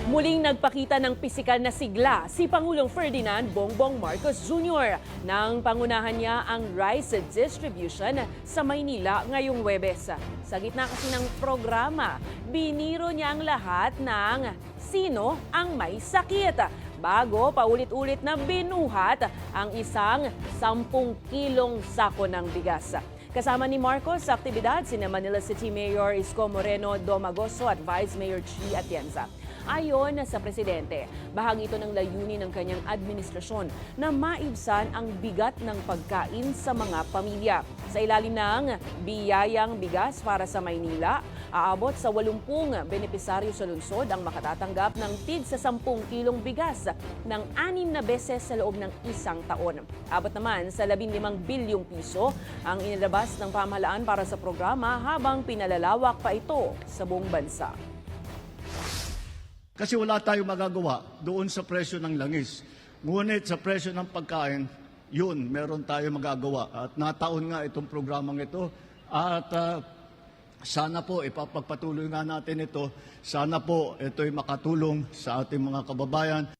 Muling nagpakita ng pisikal na sigla si Pangulong Ferdinand Bongbong Marcos Jr. nang pangunahan niya ang rice distribution sa Maynila ngayong Huwebes. Sa gitna kasi ng programa, biniro niya ang lahat ng sino ang may sakit bago paulit-ulit na binuhat ang isang 10 kilong sako ng bigas. Kasama ni Marcos sa aktibidad sina Manila City Mayor Isko Moreno Domagoso at Vice Mayor Chi Atienza. Ayon sa presidente, bahagi ito ng layunin ng kanyang administrasyon na maibsan ang bigat ng pagkain sa mga pamilya. Sa ilalim ng biyayang bigas para sa Maynila, aabot sa 80 benepisaryo sa lungsod ang makatatanggap ng tig sa 10 kilong bigas ng 6 na beses sa loob ng isang taon. Abot naman sa 15 bilyong piso ang inilabas ng pamahalaan para sa programa habang pinalalawak pa ito sa buong bansa. Kasi wala tayong magagawa doon sa presyo ng langis. Ngunit sa presyo ng pagkain, yun, meron tayong magagawa. At nataon nga itong programang ito. At sana po, ipapagpatuloy nga natin ito. Sana po ito'y makatulong sa ating mga kababayan.